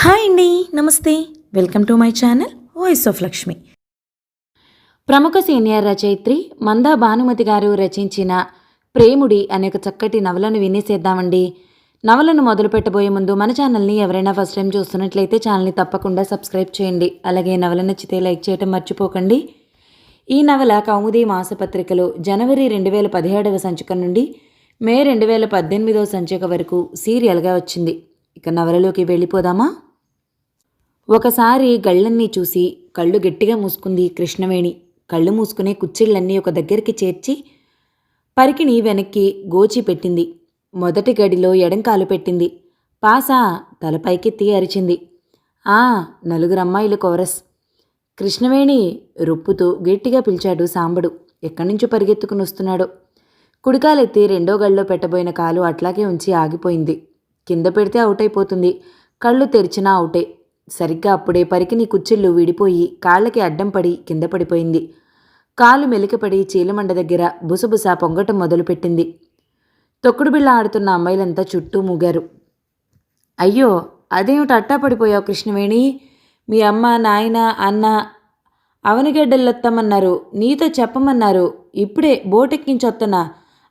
Hi అండి, నమస్తే. Welcome to my channel voice of Lakshmi. ప్రముఖ సీనియర్ రచయిత్రి మందా భానుమతి గారు రచించిన ప్రేముడి అనే ఒక చక్కటి నవలను వినేసేద్దామండి. నవలను మొదలు పెట్టబోయే ముందు మన ఛానల్ని ఎవరైనా ఫస్ట్ టైం చూస్తున్నట్లయితే ఛానల్ని తప్పకుండా సబ్స్క్రైబ్ చేయండి. అలాగే నవల నచ్చితే లైక్ చేయడం మర్చిపోకండి. ఈ నవల కౌముది మాసపత్రికలో జనవరి 2017 సంచిక నుండి మే 2018 సంచిక వరకు సీరియల్గా వచ్చింది. ఇక నవలలోకి వెళ్ళిపోదామా? ఒకసారి గళ్ళన్నీ చూసి కళ్ళు గట్టిగా మూసుకుంది కృష్ణవేణి. కళ్ళు మూసుకునే కుచ్చిళ్ళన్నీ ఒక దగ్గరికి చేర్చి పరికిని వెనక్కి గోచి పెట్టింది. మొదటి గడిలో ఎడంకాలు పెట్టింది. పాసా తలపైకెత్తి అరిచింది. నలుగురు అమ్మాయిలు కోరస్. కృష్ణవేణి రొప్పుతూ గట్టిగా పిలిచాడు సాంబడు. ఎక్కడ్నుంచో పరిగెత్తుకుని వస్తున్నాడో. కుడికాలెత్తి రెండో గడిలో పెట్టబోయిన కాలు అట్లాగే ఉంచి ఆగిపోయింది. కింద పెడితే అవుట్ అయిపోతుంది, కళ్ళు తెరిచినా అవుటే. సరిగ్గా అప్పుడే పరికిని కుచ్చిళ్ళు విడిపోయి కాళ్ళకి అడ్డం పడి కింద పడిపోయింది. కాలు మెలికపడి చీలమండ దగ్గర బుసబుస పొంగటం మొదలుపెట్టింది. తొక్కుడు బిళ్ళ ఆడుతున్న అమ్మాయిలంతా చుట్టూ మూగారు. అయ్యో, అదేమిటి అట్టా పడిపోయావు కృష్ణవేణి? మీ అమ్మ, నాయన, అన్న అవనిగడ్డలొత్తమన్నారు, నీతో చెప్పమన్నారు. ఇప్పుడే బోటెక్కించొత్తనా.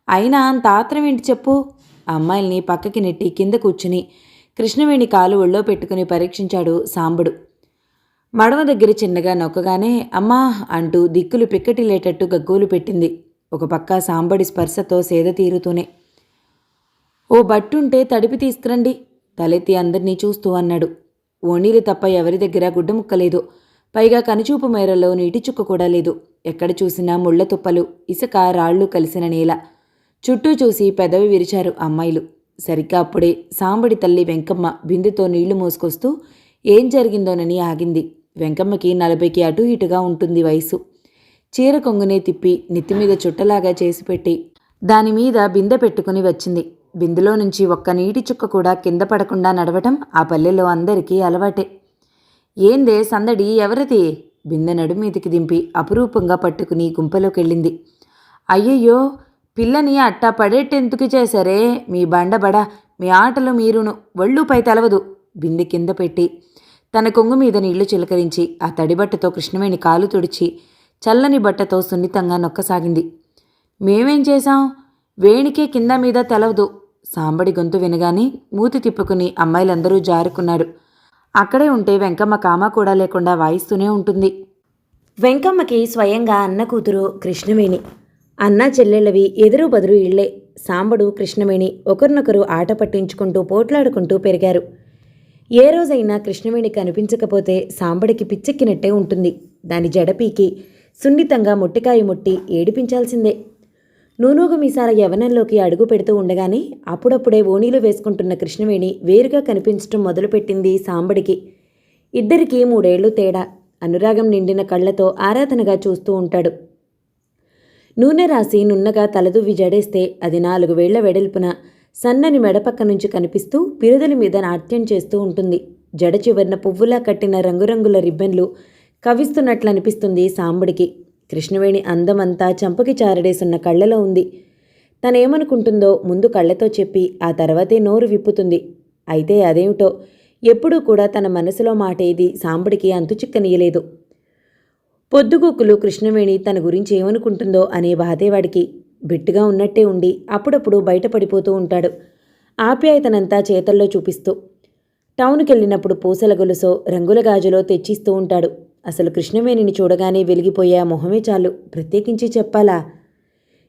అయినా అంత ఆత్రం ఏంటి చెప్పు? అమ్మాయిల్ని పక్కకి నెట్టి కింద కూర్చుని కృష్ణవేణి కాలు ఒళ్ళో పెట్టుకుని పరీక్షించాడు సాంబడు. మడమ దగ్గర చిన్నగా నొక్కగానే అమ్మా అంటూ దిక్కులు పిక్కటిల్లేటట్టు గగ్గోలు పెట్టింది. ఒక పక్క సాంబడి స్పర్శతో సేద తీరుతూనే, ఓ బట్టుంటే తడిపి తీసుకురండి తలెత్తి అందరినీ చూస్తూ అన్నాడు. ఓణీలు తప్ప ఎవరి దగ్గర గుడ్డముక్కలేదు. పైగా కనుచూపు మేరలో నీటి చుక్క కూడా లేదు. ఎక్కడ చూసినా ముళ్ల తుప్పలు, ఇసుక, రాళ్లు కలిసిన నేల. చుట్టూ చూసి పెదవి విరిచారు అమ్మాయిలు. సరిగ్గా అప్పుడే సాంబడి తల్లి వెంకమ్మ బిందెతో నీళ్లు మోసుకొస్తూ ఏం జరిగిందోనని ఆగింది. వెంకమ్మకి 40కి అటు ఇటుగా ఉంటుంది వయసు. చీర కొంగునే తిప్పి నెత్తిమీద చుట్టలాగా చేసిపెట్టి దానిమీద బిందె పెట్టుకుని వచ్చింది. బిందెలో నుంచి ఒక్క నీటి చుక్క కూడా కింద పడకుండా నడవటం ఆ పల్లెలో అందరికీ అలవాటే. ఏందే సందడి, ఎవరిది? బిందె నడుమీదికి దింపి అపురూపంగా పట్టుకుని గుంపలోకెళ్ళింది. అయ్యయ్యో, పిల్లని అట్టా పడేట్టెందుకు చేశారే మీ బండబడ, మీ ఆటలు మీరును, ఒళ్ళుపై తెలవదు. బిందె కింద పెట్టి తన కొంగు మీద నీళ్లు చిలకరించి ఆ తడిబట్టతో కృష్ణవేణి కాలు తుడిచి చల్లని బట్టతో సున్నితంగా నొక్కసాగింది. మేమేం చేశాం? వేణికే కింద మీద తెలవదు. సాంబడి గొంతు వినగానే మూతి తిప్పుకుని అమ్మాయిలందరూ జారుకున్నారు. అక్కడే ఉంటే వెంకమ్మ కామా కూడా లేకుండా వాయిస్తూనే ఉంటుంది. వెంకమ్మకి స్వయంగా అన్న కూతురు కృష్ణవేణి. అన్నా చెల్లెళ్ళవి ఎదురు బదురు ఇళ్లే. సాంబడు, కృష్ణవేణి ఒకరినొకరు ఆట పట్టించుకుంటూ పోట్లాడుకుంటూ పెరిగారు. ఏ రోజైనా కృష్ణవేణి కనిపించకపోతే సాంబడికి పిచ్చెక్కినట్టే ఉంటుంది. దాని జడపీకి సున్నితంగా ముట్టికాయ ముట్టి ఏడిపించాల్సిందే. నూనూగు మీసాల యవనంలోకి అడుగు పెడుతూ ఉండగానే అప్పుడప్పుడే ఓణీలు వేసుకుంటున్న కృష్ణవేణి వేరుగా కనిపించటం మొదలుపెట్టింది సాంబడికి. ఇద్దరికీ 3 ఏళ్లు తేడా. అనురాగం నిండిన కళ్లతో ఆరాధనగా చూస్తూ ఉంటాడు. నూనె రాసి నున్నగా తలదువ్వి జడేస్తే అది 4 వేళ్ల వెడల్పున సన్నని మెడపక్క నుంచి కనిపిస్తూ పిరుదలి మీద నాట్యం చేస్తూ ఉంటుంది. జడ చివరన పువ్వులా కట్టిన రంగురంగుల రిబ్బన్లు కవిస్తున్నట్లనిపిస్తుంది సాంబడికి. కృష్ణవేణి అందమంతా చంపకి చారడేసున్న కళ్ళలో ఉంది. తనేమనుకుంటుందో ముందు కళ్ళతో చెప్పి ఆ తర్వాతే నోరు విప్పుతుంది. అయితే అదేమిటో ఎప్పుడూ కూడా తన మనసులో మాటేది సాంబడికి అంతుచిక్కనీయలేదు. పొద్దుగూకులు కృష్ణవేణి తన గురించి ఏమనుకుంటుందో అనే బాధేవాడికి. బిట్టుగా ఉన్నట్టే ఉండి అప్పుడప్పుడు బయటపడిపోతూ ఉంటాడు, ఆప్యాయతనంతా చేతల్లో చూపిస్తూ. టౌన్కెళ్ళినప్పుడు పూసల గొలుసో రంగుల గాజులో తెచ్చిస్తూ ఉంటాడు. అసలు కృష్ణవేణిని చూడగానే వెలిగిపోయే ఆ మొహమే చాలు, ప్రత్యేకించి చెప్పాలా?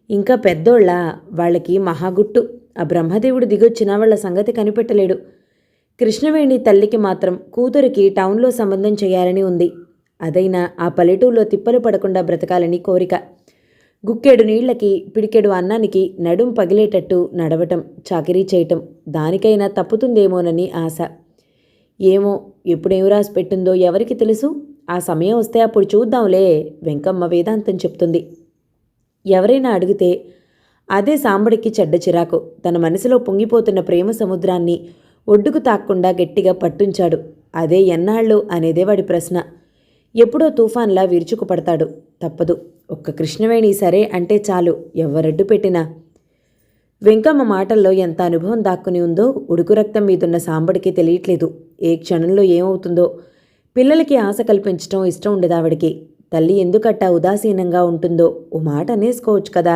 ఇంకా పెద్దోళ్ళ, వాళ్ళకి మహాగుట్టు. ఆ బ్రహ్మదేవుడు దిగొచ్చినా వాళ్ళ సంగతి కనిపెట్టలేడు. కృష్ణవేణి తల్లికి మాత్రం కూతురికి టౌన్లో సంబంధం చేయాలని ఉంది. అదైనా ఆ పల్లెటూరులో తిప్పలు పడకుండా బ్రతకాలని కోరిక. గుక్కెడు నీళ్లకి పిడికెడు అన్నానికి నడుం పగిలేటట్టు నడవటం, చాకిరీ చేయటం, దానికైనా తప్పుతుందేమోనని ఆశ. ఏమో, ఎప్పుడేం రాసి పెట్టిందో ఎవరికి తెలుసు? ఆ సమయం వస్తే అప్పుడు చూద్దాంలే, వెంకమ్మ వేదాంతం చెప్తుంది. ఎవరైనా అడిగితే అదే సాంబడికి చెడ్డ చిరాకు. తన మనసులో పొంగిపోతున్న ప్రేమ సముద్రాన్ని ఒడ్డుకు తాక్కుండా గట్టిగా పట్టుంచాడు. అదే ఎన్నాళ్ళు అనేదే వాడి ప్రశ్న. ఎప్పుడో తుఫాన్లా విరుచుకుపడతాడు. తప్పదు. ఒక్క కృష్ణవేణి సరే అంటే చాలు, ఎవ్వరడ్డు పెట్టినా. వెంకమ్మ మాటల్లో ఎంత అనుభవం దాక్కుని ఉందో ఉడుకు రక్తం మీదున్న సాంబడికి తెలియట్లేదు. ఏ క్షణంలో ఏమవుతుందో. పిల్లలకి ఆశ కల్పించడం ఇష్టం ఉండదు ఆవిడికి. తల్లి ఎందుకట్టా ఉదాసీనంగా ఉంటుందో ఓ మాట అనేసుకోవచ్చు కదా.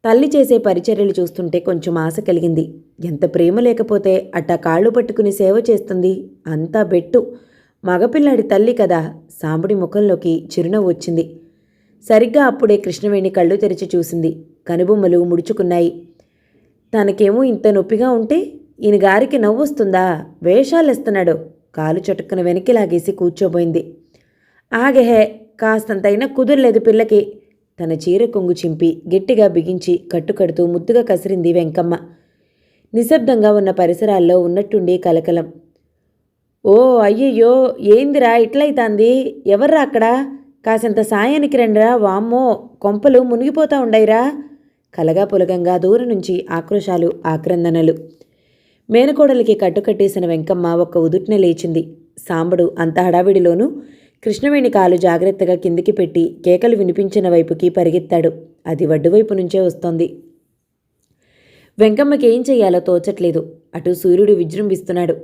తల్లి చేసే పరిచర్యలు చూస్తుంటే కొంచెం ఆశ కలిగింది. ఎంత ప్రేమ లేకపోతే అట్టా కాళ్ళు పట్టుకుని సేవ చేస్తుంది. అంతా బెట్టు. మగపిల్లాడి తల్లి కదా. సాంబడి ముఖంలోకి చిరునవ్వు వచ్చింది. సరిగ్గా అప్పుడే కృష్ణవేణి కళ్ళు తెరిచి చూసింది. కనుబొమ్మలు ముడుచుకున్నాయి. తనకేమో ఇంత నొప్పిగా ఉంటే ఈయన గారికి నవ్వొస్తుందా? వేషాలేస్తున్నాడు. కాలు చటుక్కున వెనక్కి లాగేసి కూర్చోబోయింది. ఆగెహే, కాస్తంతైనా కుదురలేదు పిల్లకి. తన చీర కొంగు చింపి గట్టిగా బిగించి కట్టుకడుతూ ముద్దుగా కసిరింది వెంకమ్మ. నిశ్శబ్దంగా ఉన్న పరిసరాల్లో ఉన్నట్టుండి కలకలం. ఓ అయ్యయ్యో, ఏందిరా ఇట్లయితాంది? ఎవర్రా అక్కడ? కాసింత సాయానికి రండిరా. వామ్మో, కొంపలు మునిగిపోతా ఉండయిరా. కలగా పులగంగా దూరం నుంచి ఆక్రోశాలు, ఆక్రందనలు. మేనకోడలికి కట్టుకట్టేసిన వెంకమ్మ ఒక్క ఉదుట్న లేచింది. సాంబడు అంత హడావిడిలోనూ కృష్ణవేణి కాలు జాగ్రత్తగా కిందికి పెట్టి కేకలు వినిపించిన వైపుకి పరిగెత్తాడు. అది వడ్డువైపు నుంచే వస్తోంది. వెంకమ్మకి ఏం చెయ్యాలో తోచట్లేదు. అటు సూర్యుడు విజృంభిస్తున్నాడు.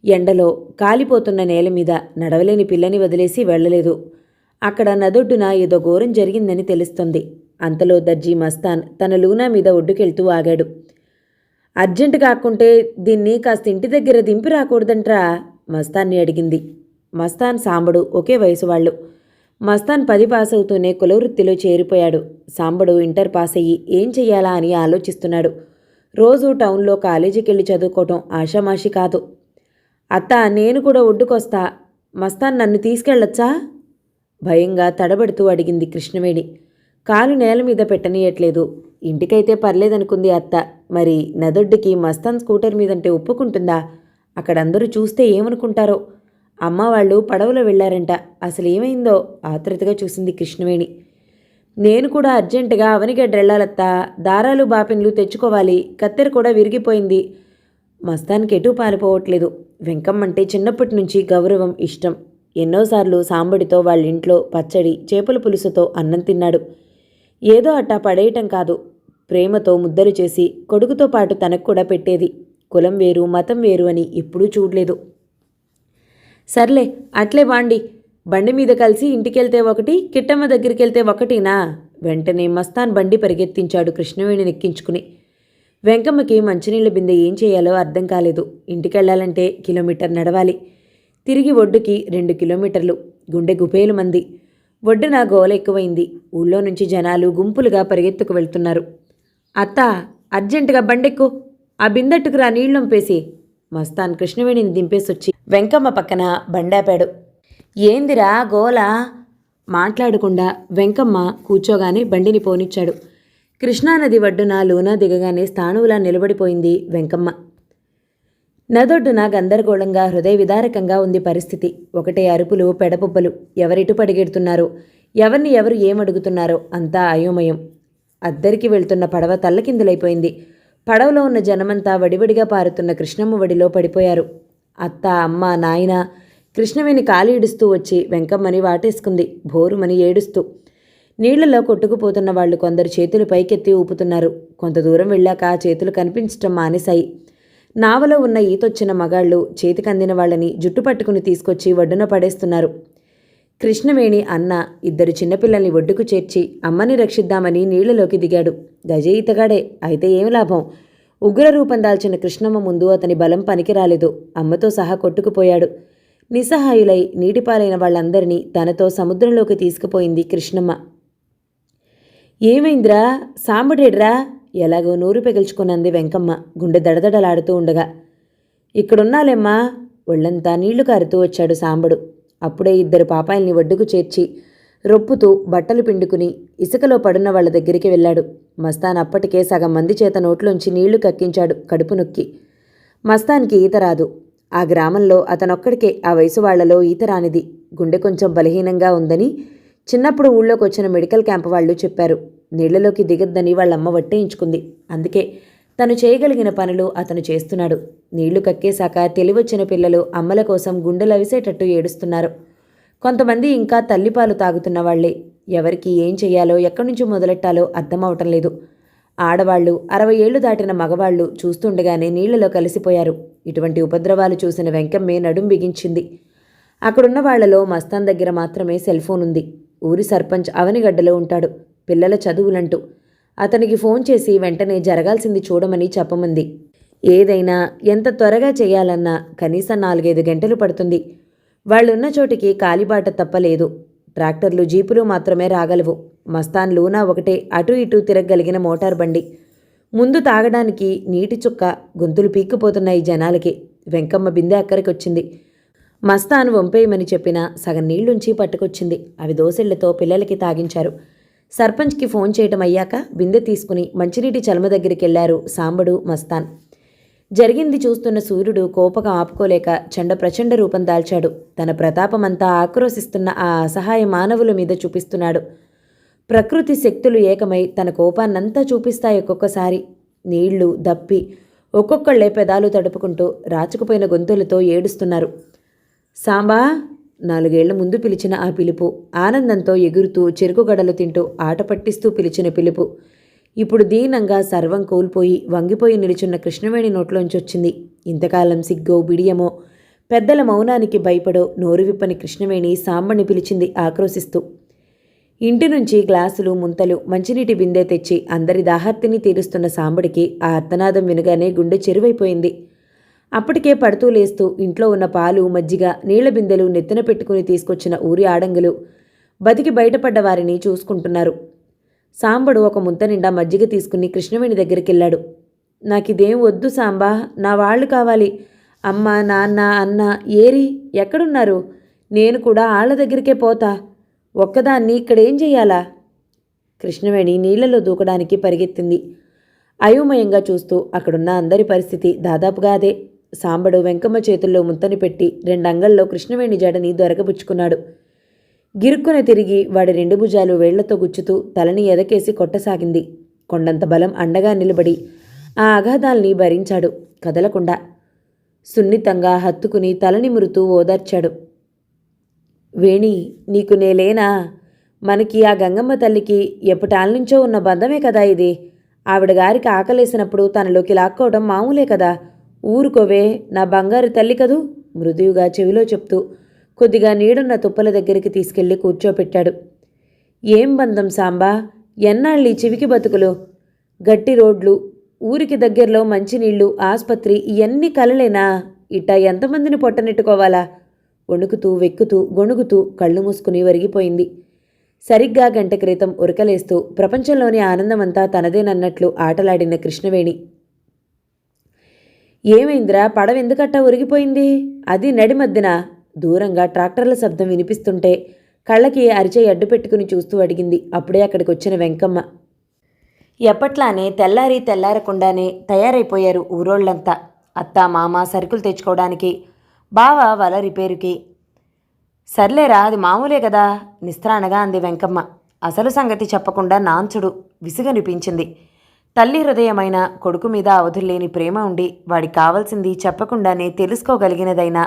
ఎండలో కాలిపోతున్న నేల మీద నడవలేని పిల్లని వదిలేసి వెళ్లలేదు. అక్కడ నదొడ్డున ఏదో ఘోరం జరిగిందని తెలుస్తోంది. అంతలో దర్జీ మస్తాన్ తన లూనా మీద ఒడ్డుకెళ్తూ ఆగాడు. అర్జెంటు కాకుంటే దీన్ని కాస్త ఇంటి దగ్గర దింపి రాకూడదంట్రా? మస్తాన్ని అడిగింది. మస్తాన్ సాంబడు ఒకే వయసు వాళ్ళు. మస్తాన్ 10 పాస్ అవుతూనే కులవృత్తిలో చేరిపోయాడు. సాంబడు ఇంటర్ పాస్ అయ్యి ఏం చెయ్యాలా అని ఆలోచిస్తున్నాడు. రోజు టౌన్లో కాలేజీకెళ్ళి చదువుకోవటం ఆషామాషి కాదు. అత్త, నేను కూడా ఒడ్డుకొస్తా. మస్తాన్ నన్ను తీసుకెళ్ళొచ్చా? భయంగా తడబడుతూ అడిగింది కృష్ణవేణి. కాలు నేల మీద పెట్టనీయట్లేదు. ఇంటికైతే పర్లేదనుకుంది అత్త. మరి నదొడ్డుకి మస్తాన్ స్కూటర్ మీదంటే ఒప్పుకుంటుందా? అక్కడందరూ చూస్తే ఏమనుకుంటారో. అమ్మ వాళ్ళు పడవలో వెళ్లారంట. అసలు ఏమైందో ఆత్రుతగా చూసింది కృష్ణవేణి. నేను కూడా అర్జెంటుగా అవనిగడ్డెళ్లాలత్తా. దారాలు బాపిన్లు తెచ్చుకోవాలి. కత్తెర కూడా విరిగిపోయింది. మస్తాన్కి ఎటూ పారిపోవట్లేదు. వెంకమ్మంటే చిన్నప్పటి నుంచి గౌరవం, ఇష్టం. ఎన్నోసార్లు సాంబడితో వాళ్ళింట్లో పచ్చడి, చేపల పులుసుతో అన్నం తిన్నాడు. ఏదో అట్టా పడేయటం కాదు, ప్రేమతో ముద్దలు చేసి కొడుకుతో పాటు తనకు కూడా పెట్టేది. కులం వేరు, మతం వేరు అని ఎప్పుడూ చూడలేదు. సర్లే, అట్లే వాండి. బండి మీద కలిసి ఇంటికెళ్తే ఒకటి, కిట్టమ్మ దగ్గరికెళ్తే ఒకటినా? వెంటనే మస్తాన్ బండి పరిగెత్తించాడు కృష్ణవేణి నెక్కించుకుని. వెంకమ్మకి మంచినీళ్ళ బిందె ఏం చేయాలో అర్థం కాలేదు. ఇంటికెళ్లాలంటే కిలోమీటర్ నడవాలి. తిరిగి ఒడ్డుకి 2 కిలోమీటర్లు. గుండె గుపేలు మంది. ఒడ్డున గోల ఎక్కువైంది. ఊళ్ళో నుంచి జనాలు గుంపులుగా పరిగెత్తుకు వెళ్తున్నారు. అత్తా, అర్జెంటుగా బండెక్కు. ఆ బిందెట్టుకురా నీళ్లొంపేసి. మస్తాన్ కృష్ణవేణిని దింపేసొచ్చి వెంకమ్మ పక్కన బండాపాడు. ఏందిరా గోల? మాట్లాడకుండా వెంకమ్మ కూర్చోగానే బండిని పోనిచ్చాడు. కృష్ణానది ఒడ్డున లూనా దిగగానే స్థాణువులా నిలబడిపోయింది వెంకమ్మ. నదొడ్డున గందరగోళంగా, హృదయ విదారకంగా ఉంది పరిస్థితి. ఒకటే అరుపులు, పెడబొబ్బలు. ఎవరిటు పడిగెడుతున్నారో, ఎవరిని ఎవరు ఏమడుగుతున్నారో అంతా అయోమయం. అద్దరికి వెళ్తున్న పడవ తల్లకిందులైపోయింది. పడవలో ఉన్న జనమంతా వడివడిగా పారుతున్న కృష్ణమ్మ వడిలో పడిపోయారు. అత్త, అమ్మ, నాయన. కృష్ణవేణి కాలు ఈడుస్తూ వచ్చి వెంకమ్మని వాటేసుకుంది, భోరుమని ఏడుస్తూ. నీళ్లలో కొట్టుకుపోతున్న వాళ్ళు కొందరు చేతులు పైకెత్తి ఊపుతున్నారు. కొంత దూరం వెళ్ళాక ఆ చేతులు కనిపించటం మానేశాయి. నావలో ఉన్న ఈతొచ్చిన మగాళ్ళు చేతికందిన వాళ్ళని జుట్టు పట్టుకుని తీసుకొచ్చి ఒడ్డున పడేస్తున్నారు. కృష్ణవేణి అన్న 2 చిన్నపిల్లల్ని ఒడ్డుకు చేర్చి అమ్మని రక్షిద్దామని నీళ్లలోకి దిగాడు. గజే ఈతగాడే, అయితే ఏమి లాభం? ఉగ్ర రూపం దాల్చిన కృష్ణమ్మ ముందు అతని బలం పనికిరాలేదు. అమ్మతో సహా కొట్టుకుపోయాడు. నిస్సహాయులై నీటిపాలైన వాళ్ళందరినీ తనతో సముద్రంలోకి తీసుకుపోయింది కృష్ణమ్మ. ఏమైందిరా? సాంబడేడ్రా? ఎలాగో నూరు పెగిల్చుకున్నది వెంకమ్మ గుండె దడదడలాడుతూ ఉండగా. ఇక్కడున్నాలేమ్మా. ఒళ్లంతా నీళ్లు కారుతూ వచ్చాడు సాంబడు. అప్పుడే 2 పాపాయిల్ని ఒడ్డుకు చేర్చి రొప్పుతూ బట్టలు పిండుకుని ఇసుకలో పడున్న వాళ్ళ దగ్గరికి వెళ్ళాడు. మస్తాన్ అప్పటికే సగం మంది చేత నోట్లోంచి నీళ్లు కక్కించాడు కడుపు నొక్కి. మస్తాన్కి ఈత రాదు. ఆ గ్రామంలో అతనొక్కడికే ఆ వయసు వాళ్లలో ఈత రానిది. గుండె కొంచెం బలహీనంగా ఉందని చిన్నప్పుడు ఊళ్ళోకి వచ్చిన మెడికల్ క్యాంప్ వాళ్ళు చెప్పారు. నీళ్లలోకి దిగద్దని వాళ్ళమ్మ వట్టేయించుకుంది. అందుకే తను చేయగలిగిన పనులు అతను చేస్తున్నాడు. నీళ్లు కక్కేశాక తెలివొచ్చిన పిల్లలు అమ్మల కోసం గుండెలవిసేటట్టు ఏడుస్తున్నారు. కొంతమంది ఇంకా తల్లిపాలు తాగుతున్న వాళ్లే. ఎవరికి ఏం చెయ్యాలో, ఎక్కడి నుంచి మొదలెట్టాలో అర్థమవటం లేదు. ఆడవాళ్లు, 60 ఏళ్లు దాటిన మగవాళ్లు చూస్తుండగానే నీళ్లలో కలిసిపోయారు. ఇటువంటి ఉపద్రవాలు చూసిన వెంకమ్మే నడుం బిగించింది. అక్కడున్న వాళ్లలో మస్తాన్ దగ్గర మాత్రమే సెల్ ఫోన్ ఉంది. ఊరి సర్పంచ్ అవనిగడ్డలో ఉంటాడు. పిల్లల చదువులంటూ అతనికి ఫోన్ చేసి వెంటనే జరగాల్సింది చూడమని చెప్పమంది. ఏదైనా ఎంత త్వరగా చేయాలన్నా కనీసం 4-5 గంటలు పడుతుంది. వాళ్ళున్న చోటికి కాలిబాట తప్పలేదు. ట్రాక్టర్లు, జీపులు మాత్రమే రాగలవు. మస్తాన్ లూనా ఒకటే అటు ఇటు తిరగగలిగిన మోటార్ బండి. ముందు తాగడానికి నీటి చుక్క. గొంతులు పీక్కుపోతున్నాయి జనాలకి. వెంకమ్మ బిందె అక్కడికొచ్చింది. మస్తాన్ వంపేయమని చెప్పినా సగం నీళ్లుంచి పట్టుకొచ్చింది. అవి దోసెళ్లతో పిల్లలకి తాగించారు. సర్పంచ్కి ఫోన్ చేయటం అయ్యాక బిందె తీసుకుని మంచినీటి చలమ దగ్గరికెళ్లారు సాంబడు, మస్తాన్. జరిగింది చూస్తున్న సూర్యుడు కోపకం ఆపుకోలేక ప్రచండ రూపం దాల్చాడు. తన ప్రతాపమంతా ఆక్రోశిస్తున్న ఆ అసహాయ మానవుల మీద చూపిస్తున్నాడు. ప్రకృతి శక్తులు ఏకమై తన కోపాన్నంతా చూపిస్తాయి. ఒక్కొక్కసారి నీళ్లు దప్పి ఒక్కొక్కళ్లే పెదాలు తడుపుకుంటూ రాచుకుపోయిన గొంతులతో ఏడుస్తున్నారు. సాంబా! 4 ఏళ్ల ముందు పిలిచిన ఆ పిలుపు, ఆనందంతో ఎగురుతూ చెరుకుగడలు తింటూ ఆట పట్టిస్తూ పిలిచిన పిలుపు ఇప్పుడు దీనంగా సర్వం కోల్పోయి వంగిపోయి నిలుచున్న కృష్ణవేణి నోట్లోంచొచ్చింది. ఇంతకాలం సిగ్గో బిడియమో పెద్దల మౌనానికి భయపడో నోరు విప్పని కృష్ణవేణి సాంబని పిలిచింది ఆక్రోశిస్తూ. ఇంటి నుంచి గ్లాసులు, ముంతలు, మంచినీటి బిందె తెచ్చి అందరి దాహార్తిని తీరుస్తున్న సాంబడికి ఆ అర్తనాదం వినగానే గుండె చెరువైపోయింది. అప్పటికే పడుతూ లేస్తూ ఇంట్లో ఉన్న పాలు, మజ్జిగ, నీళ్ల బిందెలు నెత్తిన పెట్టుకుని తీసుకొచ్చిన ఊరి ఆడంగులు బతికి బయటపడ్డ వారిని చూసుకుంటున్నారు. సాంబడు ఒక ముంత నిండా మజ్జిగ తీసుకుని కృష్ణవేణి దగ్గరికెళ్ళాడు. నాకిదేం వద్దు సాంబా, నా వాళ్ళు కావాలి. అమ్మ, నాన్న, అన్న ఏరి ఎక్కడున్నారు? నేను కూడా ఆళ్ల దగ్గరికే పోతా. ఒక్కదాన్ని ఇక్కడేం చెయ్యాలా? కృష్ణవేణి నీళ్లలో దూకడానికి పరిగెత్తింది. అయోమయంగా చూస్తూ అక్కడున్న అందరి పరిస్థితి దాదాపుగా అదే. సాంబడు వెంకమ్మ చేతుల్లో ముంతని పెట్టి 2 అంగల్లో కృష్ణవేణి జడని దొరకబుచ్చుకున్నాడు. గిరుక్కున తిరిగి వాడి 2 భుజాలు వేళ్లతో గుచ్చుతూ తలని ఎదకేసి కొట్టసాగింది. కొండంత బలం అండగా నిలబడి ఆ అగాధాల్ని భరించాడు కదలకుండా. సున్నితంగా హత్తుకుని తలనిమురుతూ ఓదార్చాడు. వేణి, నీకు నేలేనా? మనకి ఆ గంగమ్మ తల్లికి ఎప్పటాల్నుంచో ఉన్న బంధమే కదా ఇది. ఆవిడ గారికి ఆకలేసినప్పుడు తనలోకి లాక్కోవడం మామూలే కదా. ఊరుకోవే, నా బంగారు తల్లి కదూ మృదువుగా చెవిలో చెప్తూ కొద్దిగా నీడున్న తుప్పల దగ్గరికి తీసుకెళ్లి కూర్చోపెట్టాడు. ఏం బంధం సాంబా? ఎన్నాళ్ళీ చివికి బతుకులు? గట్టి రోడ్లు, ఊరికి దగ్గరలో మంచినీళ్లు, ఆస్పత్రి ఇవన్నీ కలలేనా? ఇట్ట ఎంతమందిని పొట్టనెట్టుకోవాలా? వణుకుతూ వెక్కుతూ గొణుగుతూ కళ్ళు మూసుకుని వరిగిపోయింది. సరిగ్గా గంట క్రితం ఉరకలేస్తూ ప్రపంచంలోని ఆనందమంతా తనదేనన్నట్లు ఆటలాడిన కృష్ణవేణి. ఏమైందిరా, పడవెందుకట్టా ఉరిగిపోయింది? అది నడి మధ్యన. దూరంగా ట్రాక్టర్ల శబ్దం వినిపిస్తుంటే కళ్ళకి అరిచే అడ్డు పెట్టుకుని చూస్తూ అడిగింది. అప్పుడే అక్కడికొచ్చిన వెంకమ్మ. ఎప్పట్లానే తెల్లారకుండానే తయారైపోయారు ఊరోళ్లంతా. అత్త, మామ సరుకులు తెచ్చుకోవడానికి, బావ వల రిపేరుకి. సర్లేరా, అది మామూలే కదా నిస్త్రాణగా అంది వెంకమ్మ. అసలు సంగతి చెప్పకుండా నాంచుడు విసుగనిపించింది. తల్లి హృదయమైన కొడుకు మీద అవధుల్లేని ప్రేమ ఉండి వాడికి కావాల్సింది చెప్పకుండానే తెలుసుకోగలిగినదైనా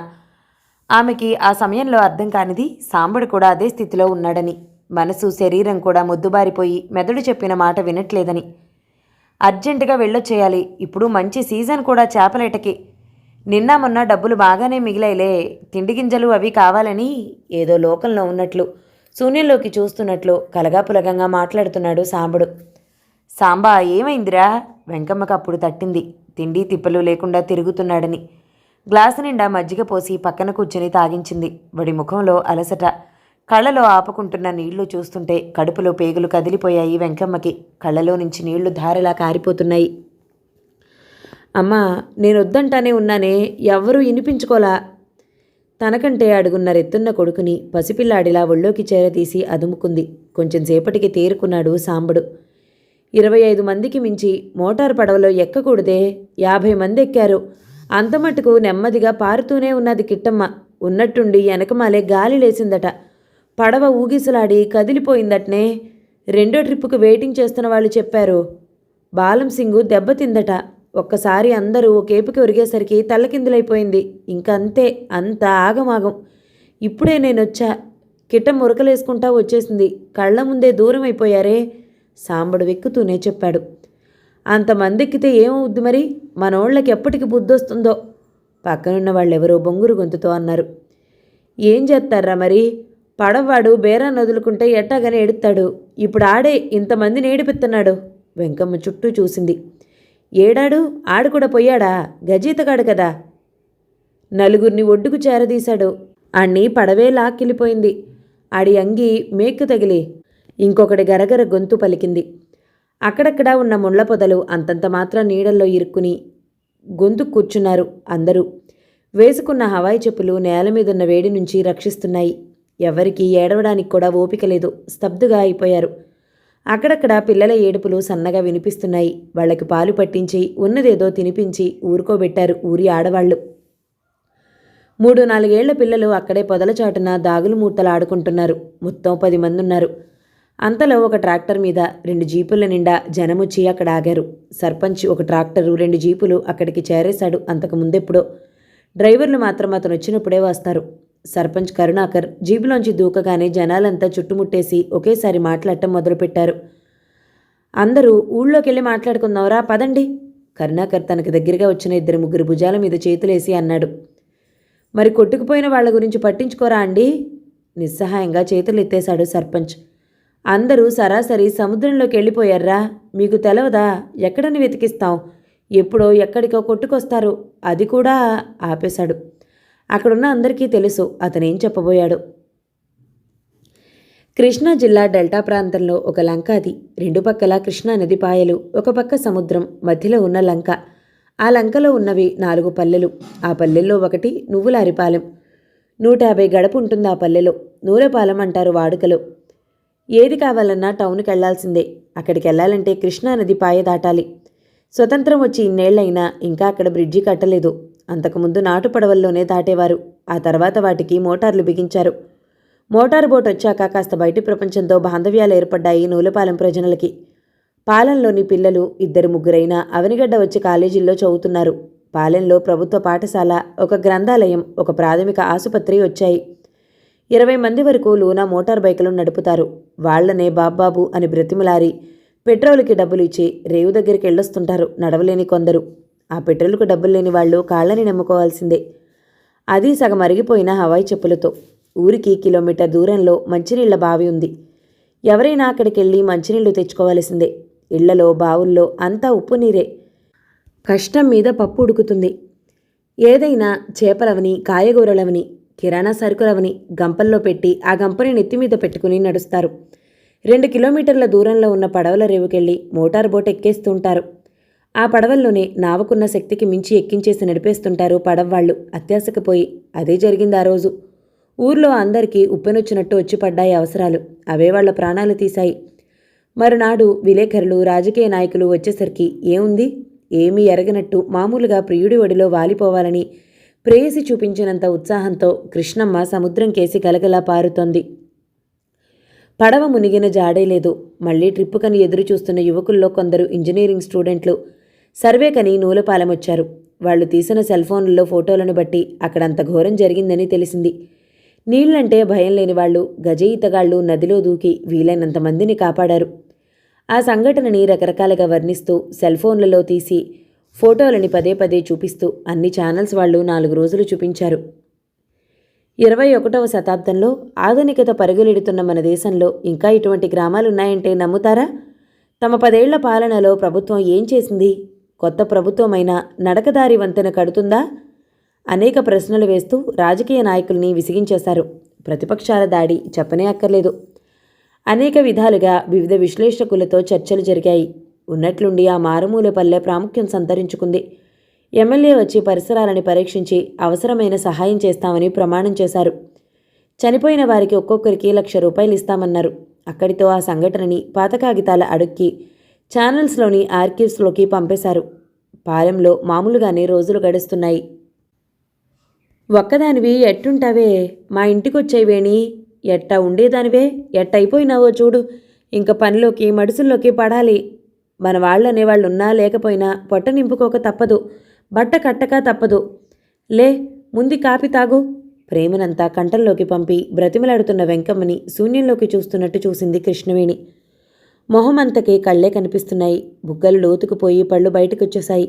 ఆమెకి ఆ సమయంలో అర్థం కానిది సాంబడు కూడా అదే స్థితిలో ఉన్నాడని, మనసు శరీరం కూడా మొద్దుబారిపోయి మెదడు చెప్పిన మాట వినట్లేదని. అర్జెంటుగా వెళ్ళొచ్చేయాలి. ఇప్పుడు మంచి సీజన్ కూడా చేపలేటకి. నిన్న మొన్న డబ్బులు బాగానే మిగిలాయిలే. తిండి గింజలు అవి కావాలని ఏదో లోకంలో ఉన్నట్లు శూన్యంలోకి చూస్తున్నట్లు కలగాపులగంగా మాట్లాడుతున్నాడు సాంబడు. సాంబా, ఏమైందిరా? వెంకమ్మకు అప్పుడు తట్టింది. తిండి తిప్పలు లేకుండా తిరుగుతున్నాడని. గ్లాసు నిండా మజ్జిగ పోసి పక్కన కూర్చుని తాగించింది. వాడి ముఖంలో అలసట, కళ్ళలో ఆపుకుంటున్న నీళ్లు చూస్తుంటే కడుపులో పేగులు కదిలిపోయాయి వెంకమ్మకి. కళ్ళలో నుంచి నీళ్లు ధారలా కారిపోతున్నాయి. అమ్మా, నేనొద్దంటానే ఉన్నానే, ఎవ్వరూ వినిపించుకోలా. తనకంటే అడుగున్నరెత్తున్న కొడుకుని పసిపిల్లాడిలా ఒళ్ళోకి చేరదీసి అదుముకుంది. కొంచెం సేపటికి తేరుకున్నాడు సాంబడు. 25 మందికి మించి మోటారు పడవలో ఎక్కకూడదే. 50 మంది ఎక్కారు. అంతమట్టుకు నెమ్మదిగా పారుతూనే ఉన్నది కిట్టమ్మ. ఉన్నట్టుండి వెనకమాలే గాలి లేసిందట. పడవ ఊగిసలాడి కదిలిపోయిందటనే. 2వ ట్రిప్పుకు వెయిటింగ్ చేస్తున్న వాళ్ళు చెప్పారు. బాలం సింగు దెబ్బతిందట. ఒక్కసారి అందరూ ఒకేపుకి ఒరిగేసరికి తల్లకిందులైపోయింది. ఇంకంతే, అంత ఆగమాగం. ఇప్పుడే నేనొచ్చా. కిట్టం ఉరకలేసుకుంటా వచ్చేసింది. కళ్ళ ముందే దూరం అయిపోయారే. సాంబడు వెక్కుతూనే చెప్పాడు. అంతమంది ఎక్కితే ఏమవుద్ది మరి? మనోళ్ళకి ఎప్పటికి బుద్ధొస్తుందో. పక్కనున్న వాళ్ళెవరో బొంగురు గొంతుతో అన్నారు. ఏం చేస్తారా మరి? పడవవాడు బేరాన్ని వదులుకుంటే ఎట్టాగానే ఎడుతాడు. ఇప్పుడు ఆడే ఇంతమందిని ఏడిపిస్తున్నాడు. వెంకమ్మ చుట్టూ చూసింది. ఏడాడు? ఆడు కూడా పోయాడా? గజీతగాడు కదా. నలుగురిని ఒడ్డుకు చేరదీశాడు. ఆణ్ణి పడవే లాక్కిలిపోయింది. ఆడి అంగి మేక్కు తగిలి ఇంకొకటి గరగర గొంతు పలికింది. అక్కడక్కడా ఉన్న ముళ్ల పొదలు అంతంత మాత్రం నీడల్లో ఇరుక్కుని గొంతు కూర్చున్నారు అందరూ. వేసుకున్న హవాయి చెప్పులు నేల మీదున్న వేడి నుంచి రక్షిస్తున్నాయి. ఎవరికీ ఏడవడానికి కూడా ఓపిక లేదు. స్తబ్దుగా అయిపోయారు. అక్కడక్కడ పిల్లల ఏడుపులు సన్నగా వినిపిస్తున్నాయి. వాళ్ళకి పాలు పట్టించి ఉన్నదేదో తినిపించి ఊరుకోబెట్టారు ఊరి ఆడవాళ్లు. 3-4 ఏళ్ల పిల్లలు అక్కడే పొదల చాటున దాగులు మూతలు ఆడుకుంటున్నారు. మొత్తం 10 మంది ఉన్నారు. అంతలో ఒక ట్రాక్టర్ మీద 2 జీపుల నిండా జనమొచ్చి అక్కడ ఆగారు. సర్పంచ్ ఒక ట్రాక్టరు 2 జీపులు అక్కడికి చేరేశాడు అంతకు ముందెప్పుడో. డ్రైవర్లు మాత్రం అతను వచ్చినప్పుడే వస్తారు. సర్పంచ్ కరుణాకర్ జీపులోంచి దూకగానే జనాలంతా చుట్టుముట్టేసి ఒకేసారి మాట్లాడటం మొదలుపెట్టారు. అందరూ ఊళ్ళోకెళ్ళి మాట్లాడుకుందాంరా పదండి. కరుణాకర్ తనకు దగ్గరగా వచ్చిన 2-3 భుజాల మీద చేతులేసి అన్నాడు. మరి కొట్టుకుపోయిన వాళ్ల గురించి పట్టించుకోరా అండి? నిస్సహాయంగా చేతులు ఎత్తేశాడు సర్పంచ్. అందరూ సరాసరి సముద్రంలోకి వెళ్ళిపోయారా? మీకు తెలవదా? ఎక్కడని వెతికిస్తాం? ఎప్పుడో ఎక్కడికో కొట్టుకొస్తారు. అది కూడా ఆపేశాడు. అక్కడున్న అందరికీ తెలుసు అతనేం చెప్పబోయాడు. కృష్ణా జిల్లా డెల్టా ప్రాంతంలో ఒక లంక అది. 2 పక్కల కృష్ణా నది పాయలు, ఒక పక్క సముద్రం, మధ్యలో ఉన్న లంక. ఆ లంకలో ఉన్నవి 4 పల్లెలు. ఆ పల్లెల్లో ఒకటి నువ్వులారిపాలెం. 150 గడప ఉంటుంది ఆ పల్లెలో. నూరెపాలెం అంటారు వాడుకలో. ఏది కావాలన్నా టౌన్కి వెళ్లాల్సిందే. అక్కడికి వెళ్ళాలంటే కృష్ణానది పాయ దాటాలి. స్వతంత్రం వచ్చి ఇన్నేళ్లైనా ఇంకా అక్కడ బ్రిడ్జి కట్టలేదు. అంతకుముందు నాటు పడవల్లోనే దాటేవారు. ఆ తర్వాత వాటికి మోటార్లు బిగించారు. మోటారు బోట్ వచ్చాక కాస్త బయటి ప్రపంచంతో బాంధవ్యాలు ఏర్పడ్డాయి నూలపాలెం ప్రజలకి. పాలెంలోని పిల్లలు 2-3 అవనిగడ్డ వచ్చి కాలేజీల్లో చదువుతున్నారు. పాలెంలో ప్రభుత్వ పాఠశాల, ఒక గ్రంథాలయం, ఒక ప్రాథమిక ఆసుపత్రి వచ్చాయి. 20 మంది వరకు లూనా మోటార్ బైకులు నడుపుతారు. వాళ్లనే బాబ్బాబు అని బ్రతిమలారి పెట్రోలుకి డబ్బులు ఇచ్చి రేవు దగ్గరికి వెళ్ళొస్తుంటారు నడవలేని కొందరు. ఆ పెట్రోలుకు డబ్బులు లేని వాళ్ళు కాళ్ళని నమ్ముకోవాల్సిందే. అది సగం అరిగిపోయిన హవాయి చెప్పులతో. ఊరికి కిలోమీటర్ దూరంలో మంచినీళ్ల బావి ఉంది. ఎవరైనా అక్కడికెళ్ళి మంచినీళ్లు తెచ్చుకోవాల్సిందే. ఇళ్లలో బావుల్లో అంతా ఉప్పు నీరే. కష్టం మీద పప్పు ఉడుకుతుంది. ఏదైనా చేపలవని, కాయగూరలవని, కిరాణా సరుకులవని గంపల్లో పెట్టి ఆ గంపని నెత్తిమీద పెట్టుకుని నడుస్తారు. 2 కిలోమీటర్ల దూరంలో ఉన్న పడవల రేవుకెళ్ళి మోటార్ బోట్ ఎక్కేస్తుంటారు. ఆ పడవల్లోనే నావకున్న శక్తికి మించి ఎక్కించేసి నడిపేస్తుంటారు పడవవాళ్లు అత్యాశకు పోయి. అదే జరిగింది ఆ రోజు. ఊర్లో అందరికీ ఉప్పెనొచ్చినట్టు వచ్చి పడ్డాయి అవసరాలు. అవే వాళ్ల ప్రాణాలు తీశాయి. మరునాడు విలేకరులు, రాజకీయ నాయకులు వచ్చేసరికి ఏముంది? ఏమీ ఎరగనట్టు మామూలుగా ప్రియుడి ఒడిలో వాలిపోవాలని ప్రేయసి చూపించినంత ఉత్సాహంతో కృష్ణమ్మ సముద్రం కేసి గలగలా పారుతోంది. పడవ మునిగిన జాడేలేదు. మళ్లీ ట్రిప్పుకని ఎదురు చూస్తున్న యువకుల్లో కొందరు ఇంజనీరింగ్ స్టూడెంట్లు సర్వేకని నూలపాలెం వచ్చారు. వాళ్లు తీసిన సెల్ఫోన్లలో ఫోటోలను బట్టి అక్కడంత ఘోరం జరిగిందని తెలిసింది. నీళ్లంటే భయం లేని వాళ్ళు, గజ ఈతగాళ్లు నదిలో దూకి వీలైనంత మందిని కాపాడారు. ఆ సంఘటనని రకరకాలుగా వర్ణిస్తూ సెల్ఫోన్లలో తీసి ఫోటోలని పదే చూపిస్తూ అన్ని ఛానల్స్ వాళ్ళు 4 రోజులు చూపించారు. 21వ శతాబ్దంలో ఆధునికత పరుగులెడుతున్న మన దేశంలో ఇంకా ఇటువంటి గ్రామాలున్నాయంటే నమ్ముతారా? తమ 10 ఏళ్ల పాలనలో ప్రభుత్వం ఏం చేసింది? కొత్త ప్రభుత్వమైనా నడకదారి వంతెన కడుతుందా? అనేక ప్రశ్నలు వేస్తూ రాజకీయ నాయకుల్ని విసిగించేశారు. ప్రతిపక్షాల దాడి చెప్పనే అక్కర్లేదు. అనేక విధాలుగా వివిధ విశ్లేషకులతో చర్చలు జరిగాయి. ఉన్నట్లుండి ఆ మారుమూల పల్లె ప్రాముఖ్యం సంతరించుకుంది. ఎమ్మెల్యే వచ్చి పరిసరాలని పరీక్షించి అవసరమైన సహాయం చేస్తామని ప్రమాణం చేశారు. చనిపోయిన వారికి ఒక్కొక్కరికి ₹1,00,000 ఇస్తామన్నారు. అక్కడితో ఆ సంఘటనని పాత కాగితాల అడుక్కి ఛానల్స్లోని ఆర్కీవ్స్లోకి పంపేశారు. పాలెంలో మామూలుగానే రోజులు గడుస్తున్నాయి. ఒక్కదానివి ఎట్టుంటావే? మా ఇంటికొచ్చేవేణి? ఎట్టా ఉండేదానివే? ఎట్టయిపోయినావో చూడు. ఇంక పనిలోకి మడుసుల్లోకి పడాలి. మన వాళ్ళనేవాళ్ళున్నా లేకపోయినా పొట్ట నింపుకోక తప్పదు. బట్ట కట్టక తప్పదు. లే ముందు కాపీ తాగు. ప్రేమనంతా కంఠంలోకి పంపి బ్రతిమలాడుతున్న వెంకమ్మని శూన్యంలోకి చూస్తున్నట్టు చూసింది కృష్ణవేణి. మొహమంతకే కళ్ళే కనిపిస్తున్నాయి. బుగ్గలు లోతుకుపోయి పళ్ళు బయటకొచ్చేశాయి.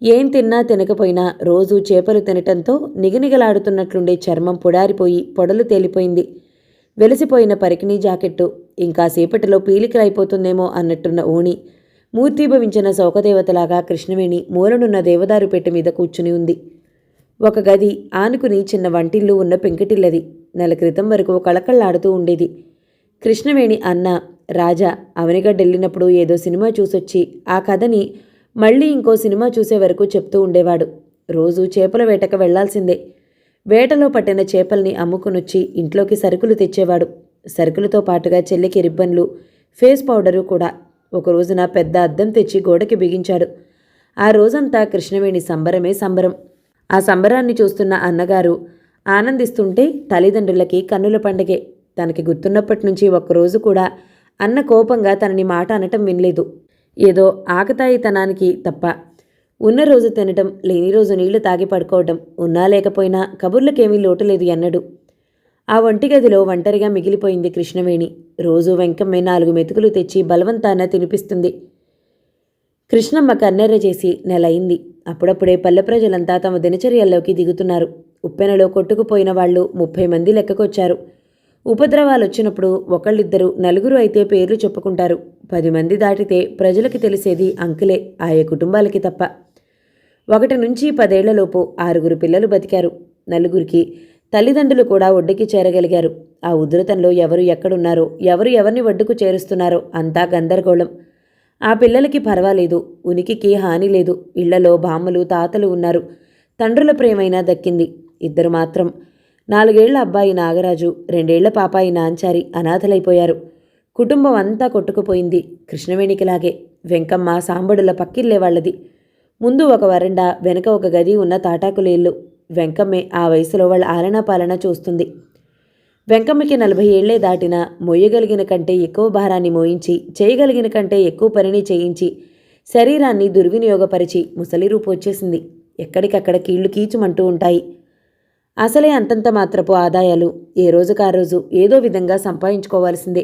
ఏం తిన్నా తినకపోయినా రోజూ చేపలు తినటంతో నిగనిగలాడుతున్నట్లుండే చర్మం పొడారిపోయి పొడలు తేలిపోయింది. వెలిసిపోయిన పరికిణీ జాకెట్టు, ఇంకాసేపటిలో పీలికలైపోతుందేమో అన్నట్టున్న ఓణి, మూర్తీభవించిన శోకదేవతలాగా కృష్ణవేణి మూలనున్న దేవదారు పెట్టె మీద కూర్చుని ఉంది. ఒక గది ఆనుకుని చిన్న వంటిల్లు ఉన్న పెంకిటిల్లది. నెల క్రితం వరకు కళకళ్లాడుతూ ఉండేది. కృష్ణవేణి అన్న రాజా అవనిగడ్డెళ్ళినప్పుడు ఏదో సినిమా చూసొచ్చి ఆ కథని మళ్ళీ ఇంకో సినిమా చూసే వరకు చెప్తూ ఉండేవాడు. రోజూ చేపల వేటకు వెళ్లాల్సిందే. వేటలో పట్టిన చేపల్ని అమ్ముకునొచ్చి ఇంట్లోకి సరుకులు తెచ్చేవాడు. సరుకులతో పాటుగా చెల్లికి రిబ్బన్లు, ఫేస్ పౌడరు కూడా. ఒక రోజున పెద్ద అద్దం తెచ్చి గోడకి బిగించాడు. ఆ రోజంతా కృష్ణవేణి సంబరమే సంబరం. ఆ సంబరాన్ని చూస్తున్న అన్నగారు ఆనందిస్తుంటే తల్లిదండ్రులకి కన్నుల పండగే. తనకి గుర్తున్నప్పటి నుంచి ఒక్కరోజు కూడా అన్న కోపంగా తనని మాట అనటం వినలేదు. ఏదో ఆకతాయితనానికి తప్ప. ఉన్న రోజు తినటం, లేని రోజు నీళ్లు తాగి పడుకోవటం, ఉన్నా లేకపోయినా కబుర్లకేమీ లోటు లేదు ఎన్నడు. ఆ వంటిగదిలో ఒంటరిగా మిగిలిపోయింది కృష్ణవేణి. రోజూ వెంకమ్మే 4 మెతుకులు తెచ్చి బలవంతాన తినిపిస్తుంది. కృష్ణమ్మ కన్నెర్ర చేసి నెలయింది. అప్పుడప్పుడే పల్లె ప్రజలంతా తమ దినచర్యల్లోకి దిగుతున్నారు. ఉప్పెనలో కొట్టుకుపోయిన వాళ్ళు 30 మంది లెక్కకొచ్చారు. ఉపద్రవాలొచ్చినప్పుడు ఒకళ్ళిద్దరు, నలుగురు అయితే పేర్లు చెప్పుకుంటారు. 10 మంది దాటితే ప్రజలకి తెలిసేది అంకులే, ఆయా కుటుంబాలకి తప్ప. 1 నుంచి 10 ఏళ్లలోపు 6 పిల్లలు బతికారు. 4 తల్లిదండ్రులు కూడా ఒడ్డుకి చేరగలిగారు. ఆ ఉధృతంలో ఎవరు ఎక్కడున్నారో, ఎవరు ఎవరిని ఒడ్డుకు చేరుస్తున్నారో అంతా గందరగోళం. ఆ పిల్లలకి పర్వాలేదు, ఉనికికి హాని లేదు. ఇళ్లలో బామ్మలు, తాతలు ఉన్నారు. తండ్రుల ప్రేమైనా దక్కింది. 2 మాత్రం 4 ఏళ్ల అబ్బాయి నాగరాజు, 2 ఏళ్ల పాపాయి నాంచారి అనాథలైపోయారు. కుటుంబం అంతా కొట్టుకుపోయింది. కృష్ణవేణికిలాగే. వెంకమ్మ సాంబడుల పక్కిల్లే వాళ్ళది. ముందు ఒక వరండా, వెనక ఒక గది ఉన్న తాటాకులేళ్ళు. వెంకమ్మే ఆ వయసులో వాళ్ళ ఆలనా పాలన చూస్తుంది. వెంకమ్మకి 40 ఏళ్లే దాటినా మోయగలిగిన కంటే ఎక్కువ భారాన్ని మోయించి, చేయగలిగిన కంటే ఎక్కువ పనిని చేయించి, శరీరాన్ని దుర్వినియోగపరిచి ముసలి రూపు వచ్చేసింది. ఎక్కడికక్కడ కీళ్లు కీచుమంటూ ఉంటాయి. అసలే అంతంత మాత్రపు ఆదాయాలు. ఏ రోజుకా రోజు ఏదో విధంగా సంపాదించుకోవాల్సిందే.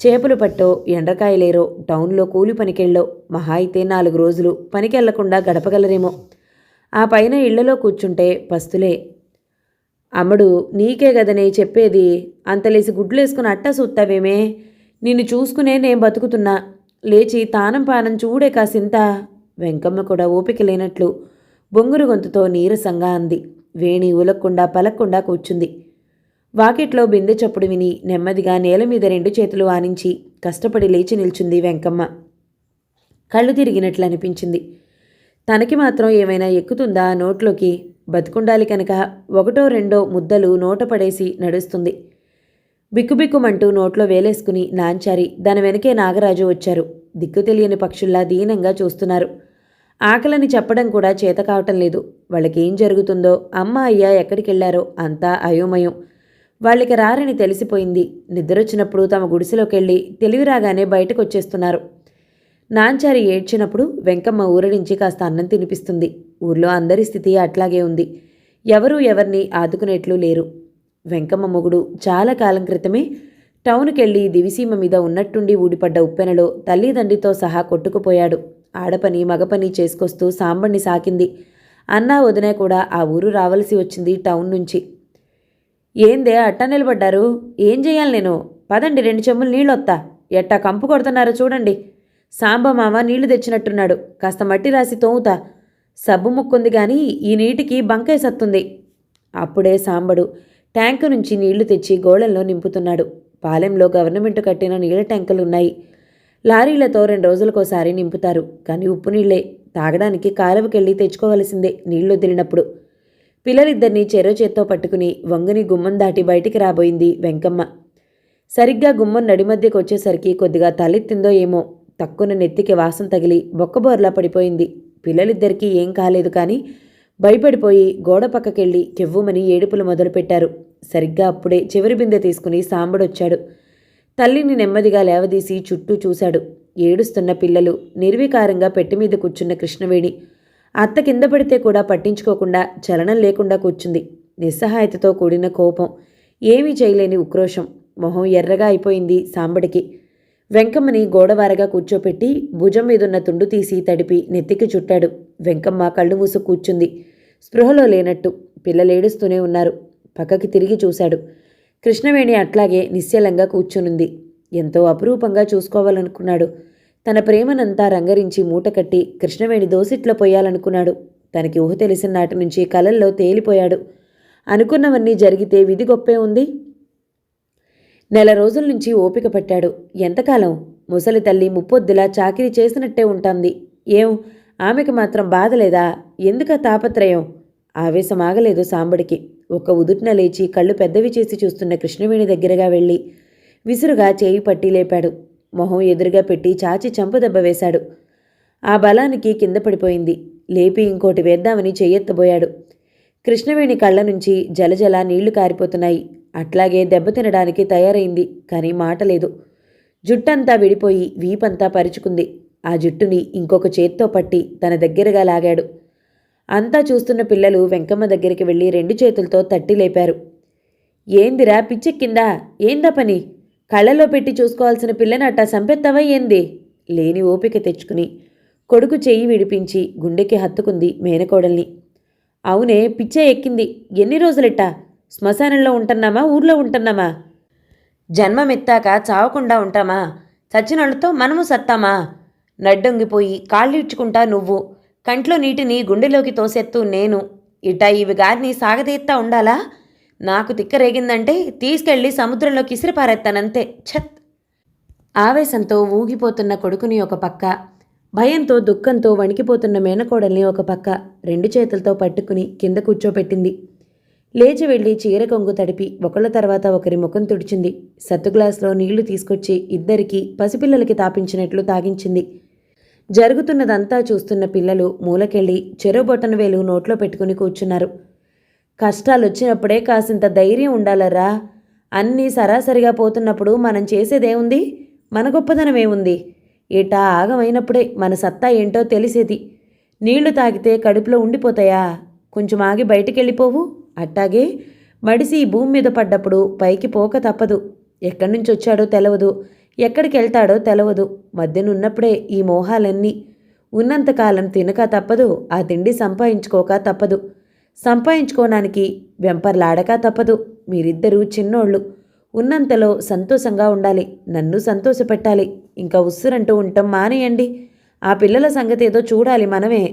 చేపలు పట్టో, ఎండ్రకాయలేరో, టౌన్లో కూలి పనికెళ్ళో మహా అయితే 4 రోజులు పనికెళ్లకుండా గడపగలరేమో. ఆ పైన ఇళ్లలో కూర్చుంటే పస్తులే. అమ్మడు, నీకే గదనే చెప్పేది, అంతలేసి గుడ్లేసుకుని అట్టా సూత్తావేమే? నిన్ను చూసుకునే నేను బతుకుతున్నా. లేచి తానం పానం చూడే కాసింత. వెంకమ్మ కూడా ఓపిక లేనట్లు బొంగురు గొంతుతో నీరసంగా అంది. వేణి ఉలక్కుండా పలక్కుండా కూర్చుంది. వాకిట్లో బిందె చప్పుడు విని నెమ్మదిగా నేల మీద 2 చేతులు ఆనించి కష్టపడి లేచి నిల్చుంది వెంకమ్మ. కళ్ళు తిరిగినట్లు అనిపించింది. తనకి మాత్రం ఏమైనా ఎక్కుతుందా నోట్లోకి? బతుకుండాలి కనుక 1, 2 ముద్దలు నోట పడేసి నడుస్తుంది. బిక్కుబిక్కుమంటూ నోట్లో వేలేసుకుని నాంచారి, దాని వెనకే నాగరాజు వచ్చారు. దిక్కు తెలియని పక్షుల్లా దీనంగా చూస్తున్నారు. ఆకలని చెప్పడం కూడా చేత కావటం లేదు. వాళ్ళకేం జరుగుతుందో, అమ్మ అయ్య ఎక్కడికెళ్లారో అంతా అయోమయం. వాళ్ళకి రారని తెలిసిపోయింది. నిద్రొచ్చినప్పుడు తమ గుడిసెలోకెళ్ళి తెలివి రాగానే బయటకొచ్చేస్తున్నారు. నాంచారి ఏడ్చినప్పుడు వెంకమ్మ ఊరడించి కాస్త అన్నం తినిపిస్తుంది. ఊర్లో అందరి స్థితి అట్లాగే ఉంది. ఎవరూ ఎవరిని ఆదుకునేట్లు లేరు. వెంకమ్మ మొగుడు చాలా కాలం క్రితమే టౌన్కెళ్ళి దివిసీమ మీద ఉన్నట్టుండి ఊడిపడ్డ ఉప్పెనలో తల్లిదండ్రితో సహా కొట్టుకుపోయాడు. ఆడపని మగపని చేసుకొస్తూ సాంబణ్ణి సాకింది. అన్నా వదిన కూడా ఆ ఊరు రావలసి వచ్చింది టౌన్ నుంచి. ఏందే అట్టా నిలబడ్డారు? ఏం చెయ్యాలి నేను? పదండి 2 చెంబులు నీళ్ళొత్తా. ఎట్టా కంపు కొడుతున్నారో చూడండి. సాంబమామ నీళ్లు తెచ్చినట్టున్నాడు. కాస్త మట్టి రాసి తోముతా. సబ్బు ముక్కుంది గాని ఈ నీటికి బంకై సత్తుంది. అప్పుడే సాంబడు ట్యాంకు నుంచి నీళ్లు తెచ్చి గోళంలో నింపుతున్నాడు. పాలెంలో గవర్నమెంట్ కట్టిన నీళ్ల ట్యాంకులున్నాయి. లారీలతో 2 రోజులకోసారి నింపుతారు. కానీ ఉప్పు నీళ్లే. తాగడానికి కాలువకెళ్ళి తెచ్చుకోవలసిందే నీళ్లొదిలినప్పుడు. పిల్లలిద్దరినీ చెరో చేత్తో పట్టుకుని వంగుని గుమ్మం దాటి బయటికి రాబోయింది వెంకమ్మ. సరిగ్గా గుమ్మం నడిమధ్యకొచ్చేసరికి కొద్దిగా తలెత్తిందో ఏమో, తక్కున నెత్తికి వాసం తగిలి బొక్కబోర్లా పడిపోయింది. పిల్లలిద్దరికీ ఏం కాలేదు కానీ భయపడిపోయి గోడ పక్కకెళ్ళి కెవ్వుమని ఏడుపులు మొదలుపెట్టారు. సరిగ్గా అప్పుడే చివరి బిందె తీసుకుని సాంబడొచ్చాడు. తల్లిని నెమ్మదిగా లేవదీసి చుట్టూ చూశాడు. ఏడుస్తున్న పిల్లలు, నిర్వికారంగా పెట్టెమీద కూర్చున్న కృష్ణవేణి. అత్త కింద పడితే కూడా పట్టించుకోకుండా చలనం లేకుండా కూర్చుంది. నిస్సహాయతతో కూడిన కోపం, ఏమీ చేయలేని ఉక్రోషం. మొహం ఎర్రగా అయిపోయింది సాంబడికి. వెంకమ్మని గోడవారగా కూర్చోపెట్టి భుజం మీదున్న తుండు తీసి తడిపి నెత్తికి చుట్టాడు. వెంకమ్మ కళ్ళు మూసు కూర్చుంది. స్పృహలో లేనట్టు. పిల్లలేడుస్తూనే ఉన్నారు. పక్కకి తిరిగి చూశాడు. కృష్ణవేణి అట్లాగే నిశ్చలంగా కూర్చునుంది. ఎంతో అపురూపంగా చూసుకోవాలనుకున్నాడు. తన ప్రేమనంతా రంగరించి మూటకట్టి కృష్ణవేణి దోసిట్లో పోయాలనుకున్నాడు. తనకి ఊహ తెలిసిన నాటి నుంచి కలల్లో తేలిపోయాడు. అనుకున్నవన్నీ జరిగితే విధి గొప్పే ఉంది. నెల రోజుల నుంచి ఓపిక పట్టాడు. ఎంతకాలం? ముసలి తల్లి ముప్పొద్దులా చాకిరీ చేసినట్టే ఉంటుంది. ఏం ఆమెకి మాత్రం బాధలేదా? ఎందుక తాపత్రయం? ఆవేశం ఆగలేదు సాంబడికి. ఒక్క ఉదుట్న లేచి కళ్ళు పెద్దవి చేసి చూస్తున్న కృష్ణవేణి దగ్గరగా వెళ్ళి విసురుగా చేయి పట్టి లేపాడు. మొహం ఎదురుగా పెట్టి చాచి చంపదెబ్బ వేశాడు. ఆ బలానికి కింద పడిపోయింది. లేపి ఇంకోటి వేద్దామని చెయ్యెత్తబోయాడు. కృష్ణవేణి కళ్ళ నుంచి జలజల నీళ్లు కారిపోతున్నాయి. అట్లాగే దెబ్బతినడానికి తయారైంది. కానీ మాట లేదు. జుట్టంతా విడిపోయి వీపంతా పరుచుకుంది. ఆ జుట్టుని ఇంకొక చేత్తో పట్టి తన దగ్గరగా లాగాడు. అంతా చూస్తున్న పిల్లలు వెంకమ్మ దగ్గరికి వెళ్ళి 2 చేతులతో తట్టి లేపారు. ఏందిరా పిచ్చెక్కిందా? ఏందా పని? కళ్ళలో పెట్టి చూసుకోవాల్సిన పిల్లని అట్టా సంపెత్తవా ఏంది? లేని ఓపిక తెచ్చుకుని కొడుకు చెయ్యి విడిపించి గుండెకి హత్తుకుంది మేనకోడల్ని. అవునే, పిచ్చే ఎక్కింది. ఎన్ని రోజులెట్టా? శ్మశానంలో ఉంటున్నామా, ఊర్లో ఉంటున్నామా? జన్మమెత్తాక చావకుండా ఉంటామా? చచ్చినోళ్లతో మనము సత్తామా? నడ్డొంగిపోయి కాళ్ళీడ్చుకుంటా నువ్వు, కంట్లో నీటిని గుండెలోకి తోసెత్తూ నేను. ఇట్టా ఇవి గారిని సాగతీత్తా ఉండాలా? నాకు తిక్కరేగిందంటే తీసుకెళ్లి సముద్రంలోకి ఇసిరిపారేస్తానంతే. ఛత్! ఆవేశంతో ఊగిపోతున్న కొడుకుని ఒక పక్క, భయంతో దుఃఖంతో వణికిపోతున్న మేనకోడల్ని ఒక పక్క 2 చేతులతో పట్టుకుని కింద కూర్చోపెట్టింది. లేచి వెళ్ళి చీర కొంగు తడిపి ఒకళ్ళ తర్వాత ఒకరి ముఖం తుడిచింది. సత్తు గ్లాసులో నీళ్లు తీసుకొచ్చి ఇద్దరికీ పసిపిల్లలకి తాపించినట్లు తాగించింది. జరుగుతున్నదంతా చూస్తున్న పిల్లలు మూలకెళ్ళి చెరొబొట్టన వేలు నోట్లో పెట్టుకుని కూర్చున్నారు. కష్టాలొచ్చినప్పుడే కాసింత ధైర్యం ఉండాలరా. అన్నీ సరాసరిగా పోతున్నప్పుడు మనం చేసేదేముంది? మన గొప్పదనమేముంది? ఏటా ఆగమైనప్పుడే మన సత్తా ఏంటో తెలిసేది. నీళ్లు తాగితే కడుపులో ఉండిపోతాయా? కొంచెం ఆగి బయటికెళ్ళిపోవు. అట్టాగే మడిసి ఈ భూమి మీద పడ్డప్పుడు పైకి పోక తప్పదు. ఎక్కడి నుంచి వచ్చాడో తెలవదు, ఎక్కడికి వెళ్తాడో తెలవదు. మధ్యనున్నప్పుడే ఈ మోహాలన్నీ. ఉన్నంతకాలం తినక తప్పదు, ఆ తిండి సంపాదించుకోక తప్పదు. సంపాదించుకోవడానికి వెంపర్లాడక తప్పదు. మీరిద్దరూ చిన్నోళ్ళు. ఉన్నంతలో సంతోషంగా ఉండాలి. నన్ను సంతోషపెట్టాలి. ఇంకా ఉస్సురంటూ ఉండటం మానేయండి. ఆ పిల్లల సంగతి ఏదో చూడాలి మనమే.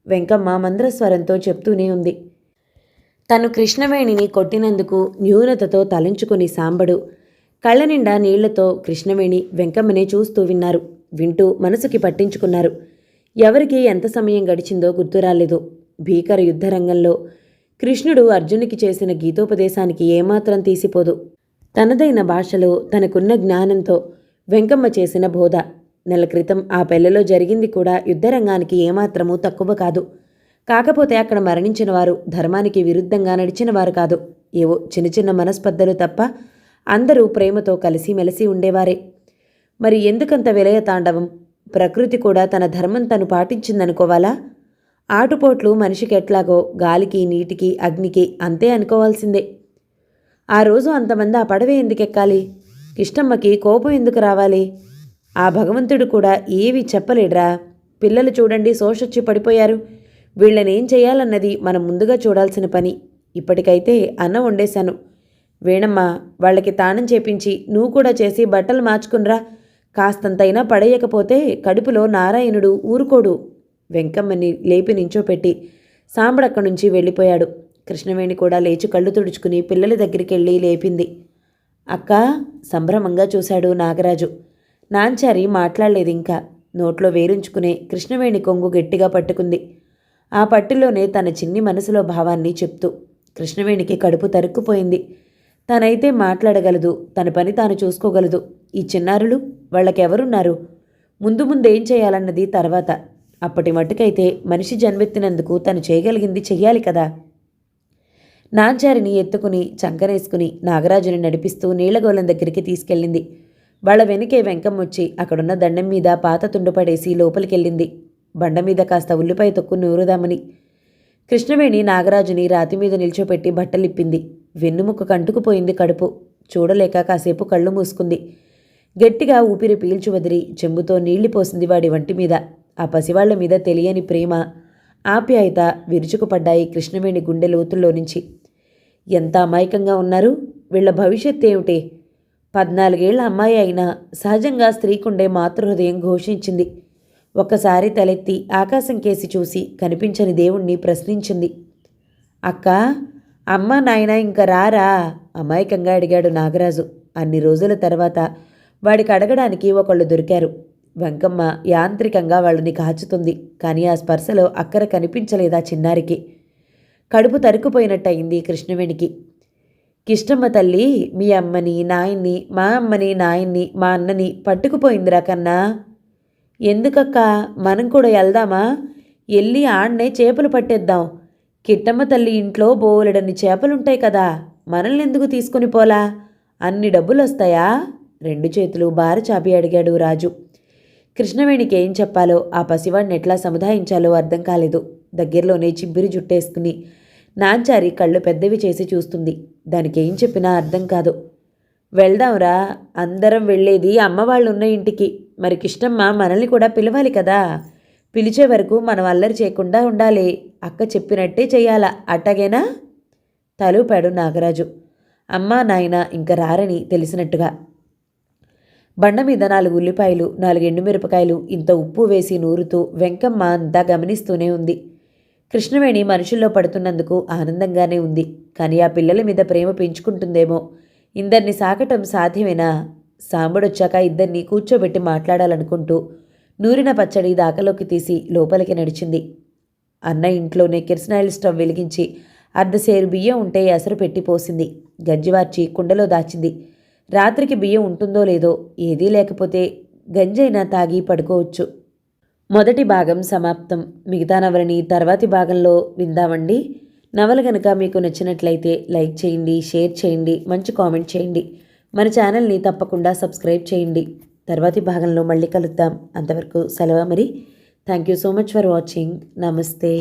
వెంకమ్మ మంద్రస్వరంతో చెప్తూనే ఉంది. తను కృష్ణవేణిని కొట్టినందుకు న్యూనతతో తలంచుకుని సాంబడు కళ్ళ నిండా నీళ్లతో కృష్ణవేణి వెంకమ్మనే చూస్తూ విన్నారు. వింటూ మనసుకి పట్టించుకున్నారు. ఎవరికి ఎంత సమయం గడిచిందో గుర్తురాలేదు. భీకర యుద్ధరంగంలో కృష్ణుడు అర్జునికి చేసిన గీతోపదేశానికి ఏమాత్రం తీసిపోదు. తనదైన భాషలో తనకున్న జ్ఞానంతో వెంకమ్మ చేసిన బోధ. నెల క్రితం ఆ పెళ్లలో జరిగింది కూడా యుద్ధరంగానికి ఏమాత్రమూ తక్కువ కాదు. కాకపోతే అక్కడ మరణించిన వారు ధర్మానికి విరుద్ధంగా నడిచిన వారు కాదు. ఏవో చిన్న చిన్న మనస్పర్ధలు తప్ప అందరూ ప్రేమతో కలిసిమెలిసి ఉండేవారే. మరి ఎందుకంత విలయ తాండవం? ప్రకృతి కూడా తన ధర్మం తను పాటించిందనుకోవాలా? ఆటుపోట్లు మనిషికి ఎట్లాగో గాలికి, నీటికి, అగ్నికి అంతే అనుకోవాల్సిందే. ఆ రోజు అంతమంది ఆ పడవే ఎందుకెక్కాలి? కిష్టమ్మకి కోపం ఎందుకు రావాలి? ఆ భగవంతుడు కూడా ఏవి చెప్పలేడ్రా. పిల్లలు చూడండి శోషొచ్చి పడిపోయారు. వీళ్ళనేం చేయాలన్నది మనం ముందుగా చూడాల్సిన పని. ఇప్పటికైతే అన్నం వండేశాను. వేణమ్మ, వాళ్ళకి తానం చేపించి నువ్వు కూడా చేసి బట్టలు మార్చుకునిరా. కాస్తంతైనా పడేయకపోతే కడుపులో నారాయణుడు ఊరుకోడు. వెంకమ్మని లేపి నించోపెట్టి సాంబడక్కడి నుంచి వెళ్ళిపోయాడు. కృష్ణవేణి కూడా లేచి కళ్ళు తుడుచుకుని పిల్లల దగ్గరికి వెళ్ళి లేపింది. అక్క, సంభ్రమంగా చూశాడు నాగరాజు. నాంచారి మాట్లాడలేదు ఇంకా. నోట్లో వేరుంచుకునే కృష్ణవేణి కొంగు గట్టిగా పట్టుకుంది. ఆ పట్టులోనే తన చిన్ని మనసులో భావాన్ని చెప్తూ. కృష్ణవేణికి కడుపు తరుక్కుపోయింది. తనైతే మాట్లాడగలదు, తన పని తాను చూసుకోగలదు. ఈ చిన్నారులు, వాళ్ళకెవరున్నారు? ముందు ముందేం చేయాలన్నది తర్వాత. అప్పటి మట్టుకైతే మనిషి జన్మెత్తినందుకు తను చేయగలిగింది చెయ్యాలి కదా. నాంచారిని ఎత్తుకుని చంకనేసుకుని నాగరాజుని నడిపిస్తూ నీళ్లగోళం దగ్గరికి తీసుకెళ్ళింది. వాళ్ళ వెనుకే వెంకమ్మొచ్చి అక్కడున్న దండం మీద పాత తుండుపడేసి లోపలికెళ్ళింది. బండ మీద కాస్త ఉల్లిపాయ తొక్కు నూరుదామని. కృష్ణవేణి నాగరాజుని రాతి మీద నిల్చోపెట్టి బట్టలిప్పింది. వెన్నుముక్క కంటుకుపోయింది కడుపు. చూడలేక కాసేపు కళ్ళు మూసుకుంది. గట్టిగా ఊపిరి పీల్చి వదిలి చెంబుతో నీళ్లు పోసింది వాడి వంటి మీద. ఆ పసివాళ్ల మీద తెలియని ప్రేమ, ఆప్యాయత విరుచుకుపడ్డాయి కృష్ణవేణి గుండె లోతుల్లో నుంచి. ఎంత అమాయకంగా ఉన్నారు, వీళ్ల భవిష్యత్ ఏమిటి? 14 ఏళ్ల అమ్మాయి అయినా సహజంగా స్త్రీకుండే మాతృహృదయం ఘోషించింది. ఒక్కసారి తలెత్తి ఆకాశం కేసి చూసి కనిపించని దేవుణ్ణి ప్రశ్నించింది. అక్క, అమ్మ నాయన ఇంక రారా? అమాయకంగా అడిగాడు నాగరాజు. అన్ని రోజుల తర్వాత వాడికి అడగడానికి ఒకళ్ళు దొరికారు. వెంకమ్మ యాంత్రికంగా వాళ్ళని కాచుతుంది. కానీ ఆ స్పర్శలో అక్కర కనిపించలేదా చిన్నారికి. కడుపు తరుక్కుపోయినట్టయింది కృష్ణవేణికి. కిష్టమ్మ తల్లి మీ అమ్మని నాయన్ని, మా అమ్మని నాయన్ని, మా అన్నని పట్టుకుపోయిందిరా కన్నా. ఎందుకక్క, మనం కూడా వెళ్దామా? వెళ్ళి ఆడనే చేపలు పట్టేద్దాం. కిట్టమ్మ తల్లి ఇంట్లో బోలెడన్ని చేపలుంటాయి కదా, మనల్ని ఎందుకు తీసుకుని పోలా? అన్ని డబ్బులు వస్తాయా? 2 చేతులు బార చాపి అడిగాడు రాజు. కృష్ణవేణికి ఏం చెప్పాలో, ఆ పసివాడిని ఎట్లా సముదాయించాలో అర్థం కాలేదు. దగ్గరలోనే చింపిరి జుట్టేసుకుని నాంచారి కళ్ళు పెద్దవి చేసి చూస్తుంది. దానికి ఏం చెప్పినా అర్థం కాదు. వెళ్దాంరా, అందరం వెళ్ళేది అమ్మవాళ్ళున్న ఇంటికి. మరి కిష్టమ్మ మనల్ని కూడా పిలవాలి కదా. పిలిచే వరకు మనం అల్లరి చేయకుండా ఉండాలి. అక్క చెప్పినట్టే చెయ్యాలా, అట్టగేనా? తలూపాడు నాగరాజు. అమ్మా నాయన ఇంక రారని తెలిసినట్టుగా. బండ మీద 4 ఉల్లిపాయలు, 4 ఎండుమిరపకాయలు, ఇంత ఉప్పు వేసి నూరుతూ వెంకమ్మ అంతా గమనిస్తూనే ఉంది. కృష్ణవేణి మనుషుల్లో పడుతున్నందుకు ఆనందంగానే ఉంది. కానీ ఆ పిల్లల మీద ప్రేమ పెంచుకుంటుందేమో. ఇందరిని సాకటం సాధ్యమేనా? సాంబడొచ్చాక ఇద్దరిని కూర్చోబెట్టి మాట్లాడాలనుకుంటూ నూరిన పచ్చడి దాకలోకి తీసి లోపలికి నడిచింది. అన్న ఇంట్లోనే కిరసనాయిల్ స్టవ్ వెలిగించి అర్ధసేరు బియ్యం ఉంటే ఎసరు పెట్టి పోసింది. గంజివార్చి కుండలో దాచింది. రాత్రికి బియ్యం ఉంటుందో లేదో, ఏదీ లేకపోతే గంజైనా తాగి పడుకోవచ్చు. మొదటి భాగం సమాప్తం. మిగతా నవలని తర్వాతి భాగంలో విందామండి. నవల కనుక మీకు నచ్చినట్లయితే లైక్ చేయండి, షేర్ చేయండి, మంచి కామెంట్ చేయండి. మన ఛానల్ని తప్పకుండా సబ్స్క్రైబ్ చేయండి. తర్వాతి భాగంలో మళ్ళీ కలుద్దాం. అంతవరకు సెలవు మరి. Thank you so much for watching. నమస్తే.